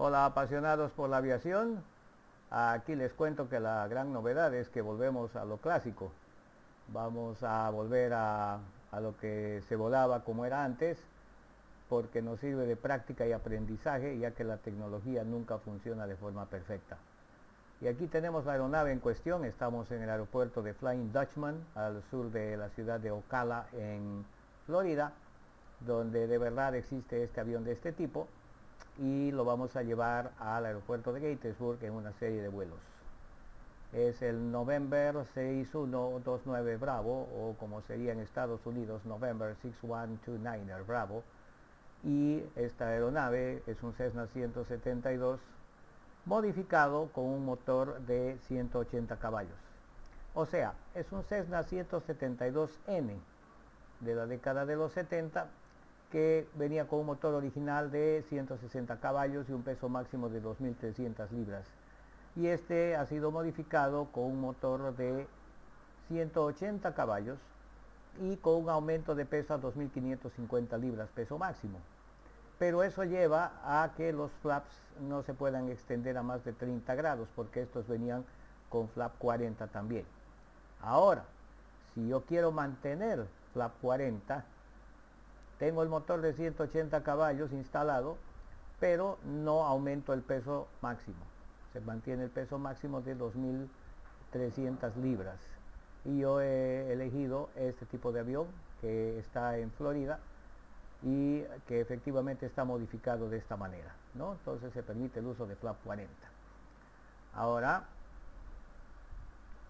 Hola apasionados por la aviación, aquí les cuento que la gran novedad es que volvemos a lo clásico. Vamos a volver a lo que se volaba como era antes, porque nos sirve de práctica y aprendizaje, ya que la tecnología nunca funciona de forma perfecta. Y aquí tenemos la aeronave en cuestión. Estamos en el aeropuerto de Flying Dutchman, al sur de la ciudad de Ocala, en Florida, donde de verdad existe este avión de este tipo, y lo vamos a llevar al aeropuerto de Gatesburg en una serie de vuelos. Es el November 6129 Bravo, o como sería en Estados Unidos, November 6129 Bravo. Y esta aeronave es un Cessna 172 modificado con un motor de 180 caballos. O sea, es un Cessna 172N de la década de los 70, que venía con un motor original de 160 caballos y un peso máximo de 2.300 libras. Y este ha sido modificado con un motor de 180 caballos y con un aumento de peso a 2.550 libras, peso máximo. Pero eso lleva a que los flaps no se puedan extender a más de 30 grados, porque estos venían con flap 40 también. Ahora, si yo quiero mantener flap 40, tengo el motor de 180 caballos instalado, pero no aumento el peso máximo. Se mantiene el peso máximo de 2.300 libras. Y yo he elegido este tipo de avión que está en Florida y que efectivamente está modificado de esta manera, ¿no? Entonces se permite el uso de flap 40. Ahora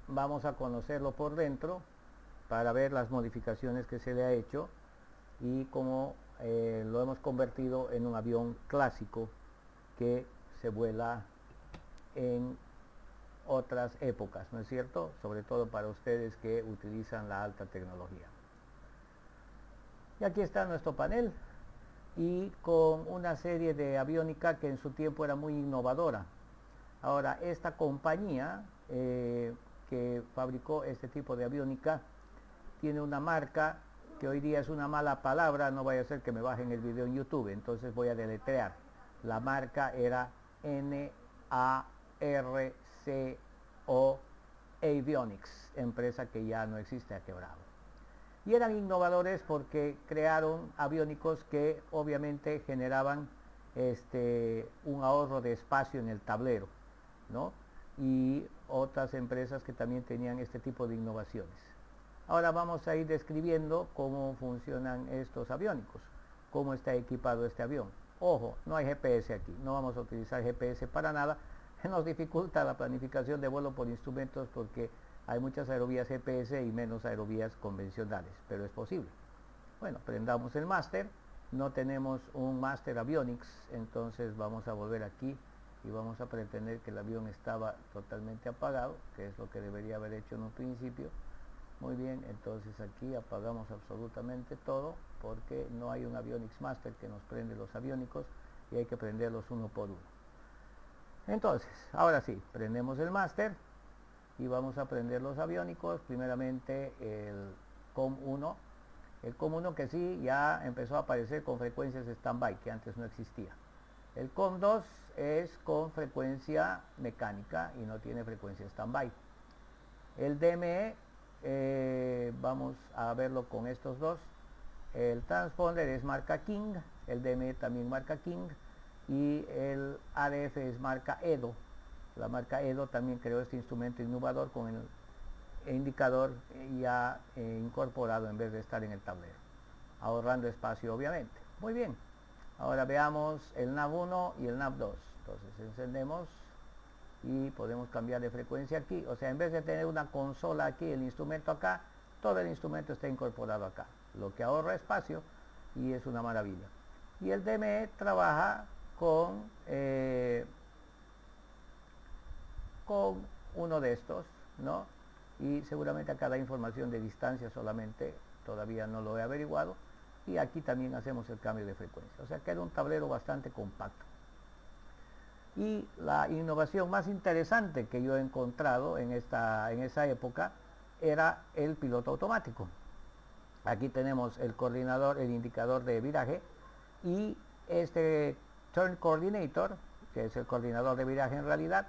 vamos a conocerlo por dentro para ver las modificaciones que se le ha hecho y cómo lo hemos convertido en un avión clásico que se vuela en otras épocas, ¿no es cierto? Sobre todo para ustedes que utilizan la alta tecnología. Y aquí está nuestro panel, y con una serie de aviónica que en su tiempo era muy innovadora. Ahora, esta compañía que fabricó este tipo de aviónica tiene una marca que hoy día es una mala palabra, no vaya a ser que me bajen el video en YouTube, entonces voy a deletrear. La marca era NARCO Avionics, empresa que ya no existe, ha quebrado. Y eran innovadores porque crearon aviónicos que obviamente generaban un ahorro de espacio en el tablero, ¿no? Y otras empresas que también tenían este tipo de innovaciones. Ahora vamos a ir describiendo cómo funcionan estos aviónicos, cómo está equipado este avión. Ojo, no hay GPS aquí, no vamos a utilizar GPS para nada. Nos dificulta la planificación de vuelo por instrumentos porque hay muchas aerovías GPS y menos aerovías convencionales, pero es posible. Bueno, prendamos el máster. No tenemos un Master Avionics, entonces vamos a volver aquí y vamos a pretender que el avión estaba totalmente apagado, que es lo que debería haber hecho en un principio. Muy bien, entonces aquí apagamos absolutamente todo porque no hay un Avionics Master que nos prende los aviónicos y hay que prenderlos uno por uno. Entonces, ahora sí, prendemos el Master y vamos a prender los aviónicos. Primeramente el COM1. El COM1 que sí ya empezó a aparecer con frecuencias stand-by, que antes no existía. El COM2 es con frecuencia mecánica y no tiene frecuencia stand-by. El DME, vamos a verlo con estos dos. El transponder es marca King, el DME también marca King, y el ADF es marca EDO. La marca EDO también creó este instrumento innovador con el indicador ya incorporado en vez de estar en el tablero, ahorrando espacio obviamente. Muy bien, ahora veamos el NAV1 y el NAV2. Entonces encendemos y podemos cambiar de frecuencia aquí. O sea, en vez de tener una consola aquí, el instrumento acá, todo el instrumento está incorporado acá, lo que ahorra espacio y es una maravilla. Y el DME trabaja con uno de estos, ¿no? Y seguramente acá da información de distancia solamente, todavía no lo he averiguado, y aquí también hacemos el cambio de frecuencia. O sea, queda un tablero bastante compacto. Y la innovación más interesante que yo he encontrado en esa época era el piloto automático. Aquí tenemos el coordinador, el indicador de viraje, y este Turn Coordinator que es el coordinador de viraje en realidad,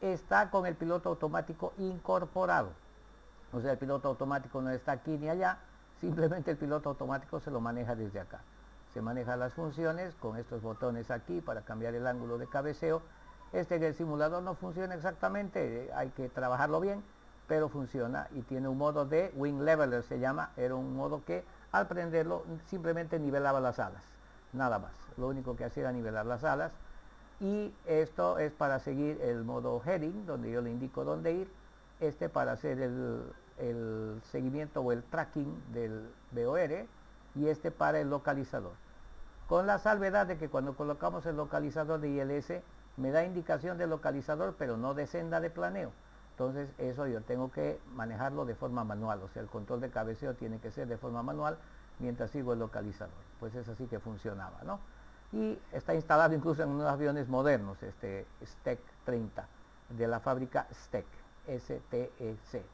está con el piloto automático incorporado. O sea, el piloto automático no está aquí ni allá, simplemente el piloto automático se lo maneja desde acá. Se maneja las funciones con estos botones aquí para cambiar el ángulo de cabeceo. En el simulador no funciona exactamente, hay que trabajarlo bien, pero funciona y tiene un modo de wing leveler, se llama. Era un modo que al prenderlo simplemente nivelaba las alas, nada más. Lo único que hacía era nivelar las alas. Y esto es para seguir el modo heading, donde yo le indico dónde ir, para hacer el seguimiento o el tracking del VOR, y para el localizador. Con la salvedad de que cuando colocamos el localizador de ILS, me da indicación de localizador, pero no de senda de planeo. Entonces eso yo tengo que manejarlo de forma manual, o sea, el control de cabeceo tiene que ser de forma manual mientras sigo el localizador. Pues es así que funcionaba, ¿no? Y está instalado incluso en unos aviones modernos, STEC 30, de la fábrica STEC, STEC.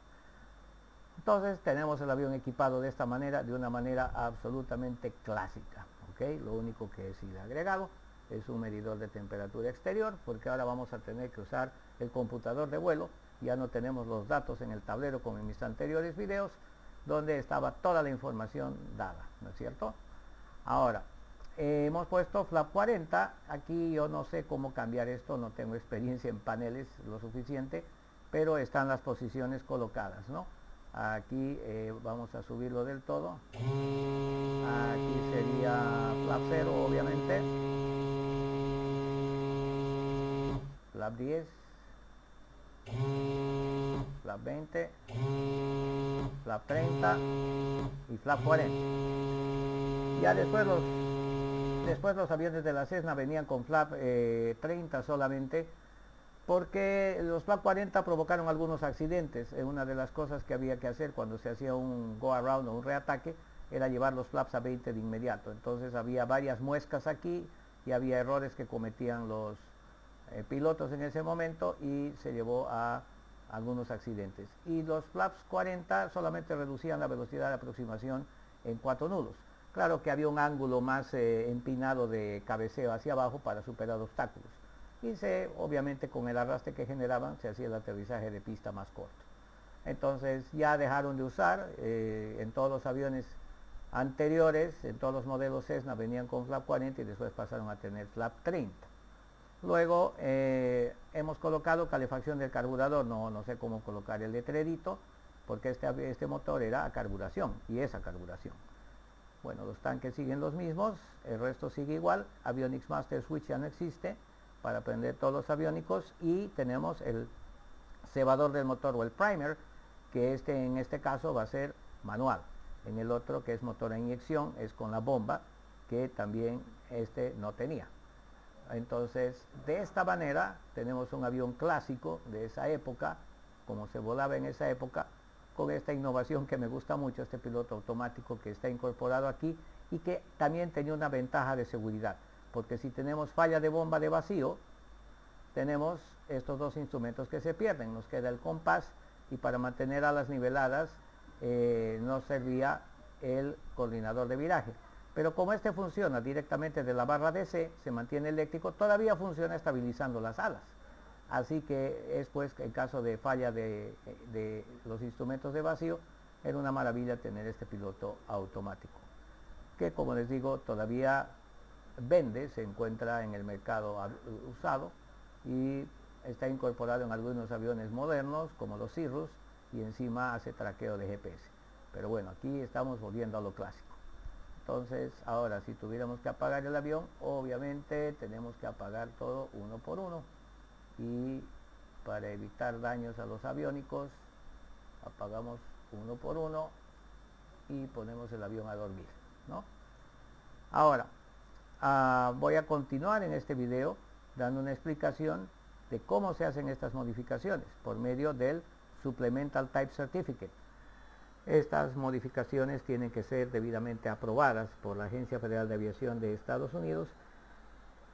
Entonces tenemos el avión equipado de esta manera, de una manera absolutamente clásica, ¿ok? Lo único que sí le he agregado es un medidor de temperatura exterior, porque ahora vamos a tener que usar el computador de vuelo. Ya no tenemos los datos en el tablero como en mis anteriores videos, donde estaba toda la información dada, ¿no es cierto? Ahora, hemos puesto flap 40, aquí yo no sé cómo cambiar esto, no tengo experiencia en paneles lo suficiente, pero están las posiciones colocadas, ¿no? Aquí vamos a subirlo del todo. Aquí sería flap 0, obviamente. Flap 10. Flap 20. Flap 30. Y flap 40. Ya después los aviones de la Cessna venían con flap 30 solamente, porque los flap 40 provocaron algunos accidentes. Una de las cosas que había que hacer cuando se hacía un go around o un reataque era llevar los flaps a 20 de inmediato. Entonces había varias muescas aquí y había errores que cometían los pilotos en ese momento y se llevó a algunos accidentes. Y los flaps 40 solamente reducían la velocidad de aproximación en 4 nudos. Claro que había un ángulo más empinado de cabeceo hacia abajo para superar obstáculos. Y obviamente con el arrastre que generaban se hacía el aterrizaje de pista más corto. Entonces ya dejaron de usar, en todos los aviones anteriores, en todos los modelos Cessna venían con flap 40 y después pasaron a tener flap 30. Luego hemos colocado calefacción del carburador, no sé cómo colocar el letrerito, porque este motor era a carburación y es a carburación. Bueno, los tanques siguen los mismos, el resto sigue igual. Avionics Master Switch ya no existe para prender todos los aviónicos, y tenemos el cebador del motor o el primer, que en este caso va a ser manual. En el otro, que es motor a inyección, es con la bomba, que también no tenía. Entonces, de esta manera tenemos un avión clásico de esa época, como se volaba en esa época, con esta innovación que me gusta mucho, este piloto automático que está incorporado aquí, y que también tenía una ventaja de seguridad, porque si tenemos falla de bomba de vacío, tenemos estos dos instrumentos que se pierden. Nos queda el compás, y para mantener alas niveladas nos servía el coordinador de viraje. Pero como funciona directamente de la barra DC, se mantiene eléctrico, todavía funciona estabilizando las alas. Así que es pues en caso de falla de los instrumentos de vacío, era una maravilla tener este piloto automático, que como les digo todavía se encuentra en el mercado usado y está incorporado en algunos aviones modernos como los Cirrus, y encima hace traqueo de GPS. Pero bueno, aquí estamos volviendo a lo clásico. Entonces, ahora si tuviéramos que apagar el avión, obviamente tenemos que apagar todo uno por uno, y para evitar daños a los aviónicos apagamos uno por uno y ponemos el avión a dormir, ¿no? Ahora voy a continuar en este video dando una explicación de cómo se hacen estas modificaciones por medio del Supplemental Type Certificate. Estas modificaciones tienen que ser debidamente aprobadas por la Agencia Federal de Aviación de Estados Unidos,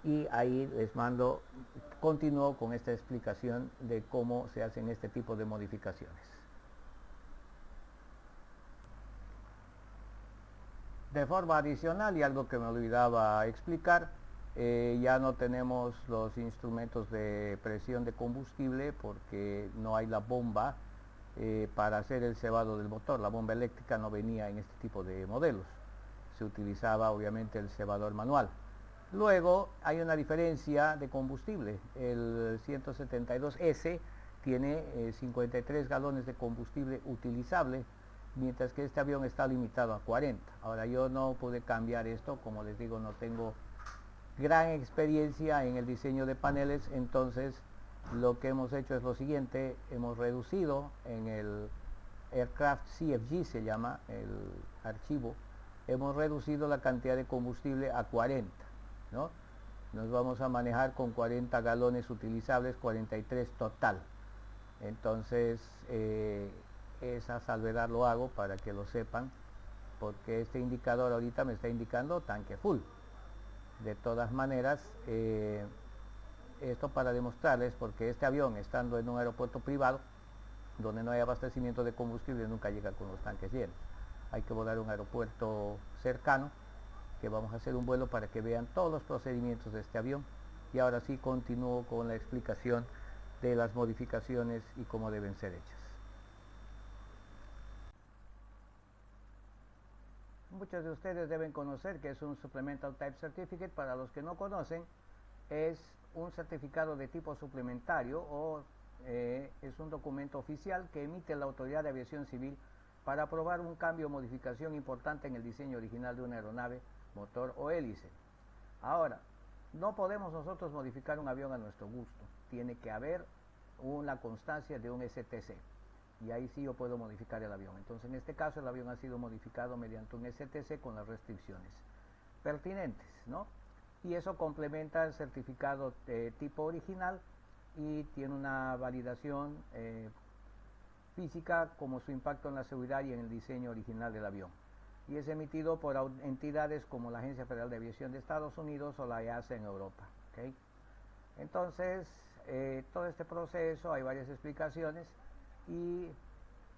y ahí continúo con esta explicación de cómo se hacen este tipo de modificaciones. De forma adicional, y algo que me olvidaba explicar, Ya no tenemos los instrumentos de presión de combustible porque no hay la bomba para hacer el cebado del motor. La bomba eléctrica no venía en este tipo de modelos. Se utilizaba obviamente el cebador manual. Luego hay una diferencia de combustible. El 172S tiene 53 galones de combustible utilizable, mientras que este avión está limitado a 40. Ahora yo no pude cambiar esto, como les digo, no tengo gran experiencia en el diseño de paneles, entonces lo que hemos hecho es lo siguiente: hemos reducido en el Aircraft CFG, se llama el archivo, hemos reducido la cantidad de combustible a 40, ¿no? Nos vamos a manejar con 40 galones utilizables, 43 total. Entonces esa salvedad lo hago para que lo sepan, porque este indicador ahorita me está indicando tanque full. De todas maneras, esto para demostrarles, porque este avión, estando en un aeropuerto privado donde no hay abastecimiento de combustible, nunca llega con los tanques llenos. Hay que volar a un aeropuerto cercano, que vamos a hacer un vuelo para que vean todos los procedimientos de este avión. Y ahora sí continúo con la explicación de las modificaciones y cómo deben ser hechas. Muchos de ustedes deben conocer que es un Supplemental Type Certificate. Para los que no conocen, es un certificado de tipo suplementario o es un documento oficial que emite la Autoridad de Aviación Civil para aprobar un cambio o modificación importante en el diseño original de una aeronave, motor o hélice. Ahora, no podemos nosotros modificar un avión a nuestro gusto. Tiene que haber una constancia de un STC. Y ahí sí yo puedo modificar el avión. Entonces, en este caso, el avión ha sido modificado mediante un STC con las restricciones pertinentes, ¿no? Y eso complementa el certificado de tipo original y tiene una validación física como su impacto en la seguridad y en el diseño original del avión. Y es emitido por entidades como la Agencia Federal de Aviación de Estados Unidos o la EASA en Europa. ¿Okay? Entonces, todo este proceso, hay varias explicaciones y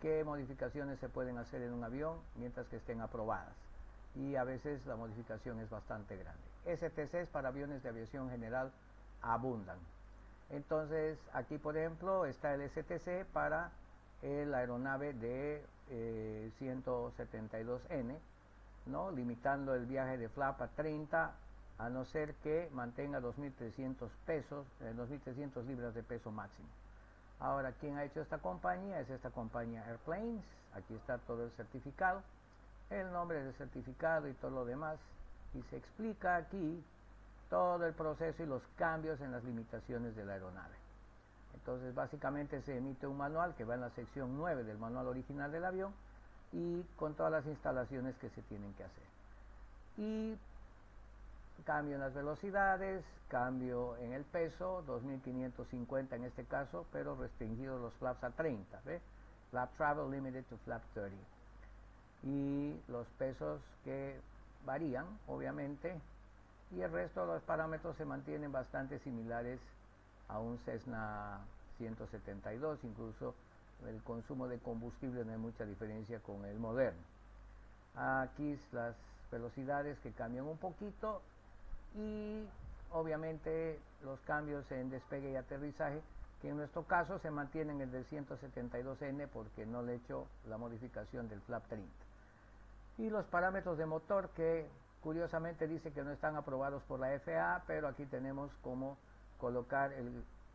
qué modificaciones se pueden hacer en un avión mientras que estén aprobadas. Y a veces la modificación es bastante grande. STCs para aviones de aviación general abundan. Entonces, aquí por ejemplo está el STC para la aeronave de 172N, ¿no? Limitando el viaje de flap a 30, a no ser que mantenga 2.300 pesos, 2.300 libras de peso máximo. Ahora, ¿quién ha hecho esta compañía? Es esta compañía Airplanes. Aquí está todo el certificado, el nombre del certificado y todo lo demás, y se explica aquí todo el proceso y los cambios en las limitaciones de la aeronave. Entonces básicamente se emite un manual que va en la sección 9 del manual original del avión y con todas las instalaciones que se tienen que hacer. Y cambio en las velocidades, cambio en el peso, 2550 en este caso, pero restringidos los flaps a 30, ¿ve? Flap travel limited to flap 30. Y los pesos que varían, obviamente, y el resto de los parámetros se mantienen bastante similares a un Cessna 172, incluso el consumo de combustible no hay mucha diferencia con el moderno. Aquí las velocidades que cambian un poquito y obviamente los cambios en despegue y aterrizaje, que en nuestro caso se mantienen el del 172N porque no le he hecho la modificación del flap 30. Y los parámetros de motor que curiosamente dice que no están aprobados por la FAA, pero aquí tenemos cómo colocar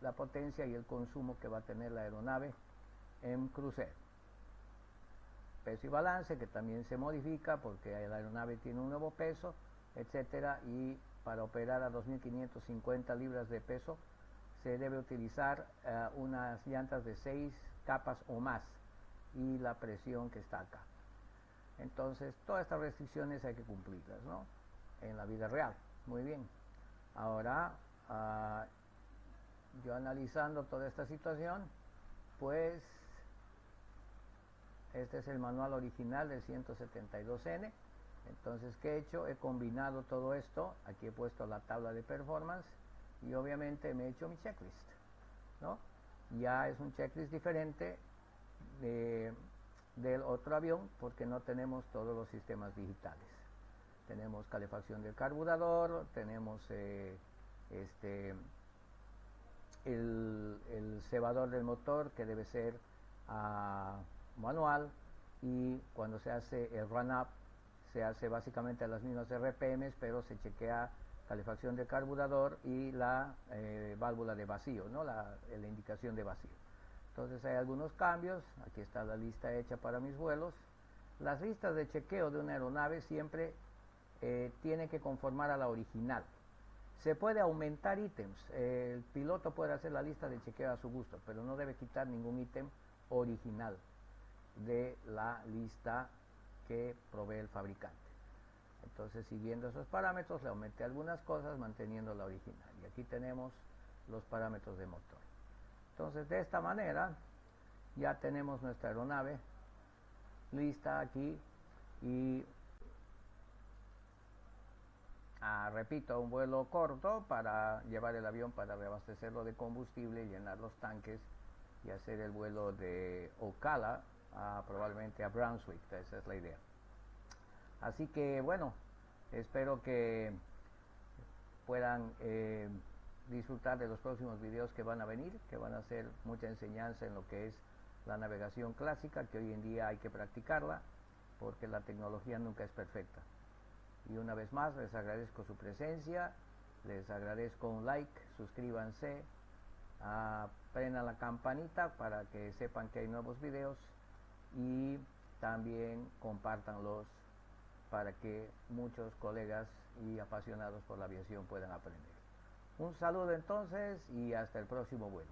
la potencia y el consumo que va a tener la aeronave en crucero. Peso y balance, que también se modifica porque la aeronave tiene un nuevo peso, etcétera, y para operar a 2.550 libras de peso se debe utilizar unas llantas de 6 capas o más y la presión que está acá. Entonces, todas estas restricciones hay que cumplirlas, ¿no? En la vida real. Muy bien. Ahora, yo analizando toda esta situación, pues, este es el manual original del 172N. Entonces, ¿qué he hecho? He combinado todo esto. Aquí he puesto la tabla de performance y obviamente me he hecho mi checklist, ¿no? Ya es un checklist diferente del otro avión porque no tenemos todos los sistemas digitales. tenemos calefacción del carburador, tenemos el cebador del motor, que debe ser manual, y cuando se hace el run-up se hace básicamente a las mismas RPMs, pero se chequea calefacción del carburador y la válvula de vacío, ¿no? la indicación de vacío. Entonces hay algunos cambios. Aquí está la lista hecha para mis vuelos. Las listas de chequeo de una aeronave siempre tienen que conformar a la original. Se puede aumentar ítems, el piloto puede hacer la lista de chequeo a su gusto, pero no debe quitar ningún ítem original de la lista que provee el fabricante. Entonces, siguiendo esos parámetros, le aumenté algunas cosas manteniendo la original. Y aquí tenemos los parámetros de motor. Entonces, de esta manera ya tenemos nuestra aeronave lista aquí. Y repito, un vuelo corto para llevar el avión, para reabastecerlo de combustible, llenar los tanques y hacer el vuelo de Ocala probablemente a Brunswick. Esa es la idea. Así que bueno, espero que puedan disfrutar de los próximos videos que van a venir, que van a ser mucha enseñanza en lo que es la navegación clásica, que hoy en día hay que practicarla porque la tecnología nunca es perfecta. Y una vez más les agradezco su presencia, les agradezco un like, suscríbanse, prendan la campanita para que sepan que hay nuevos videos, y también compártanlos para que muchos colegas y apasionados por la aviación puedan aprender. Un saludo entonces y hasta el próximo vuelo.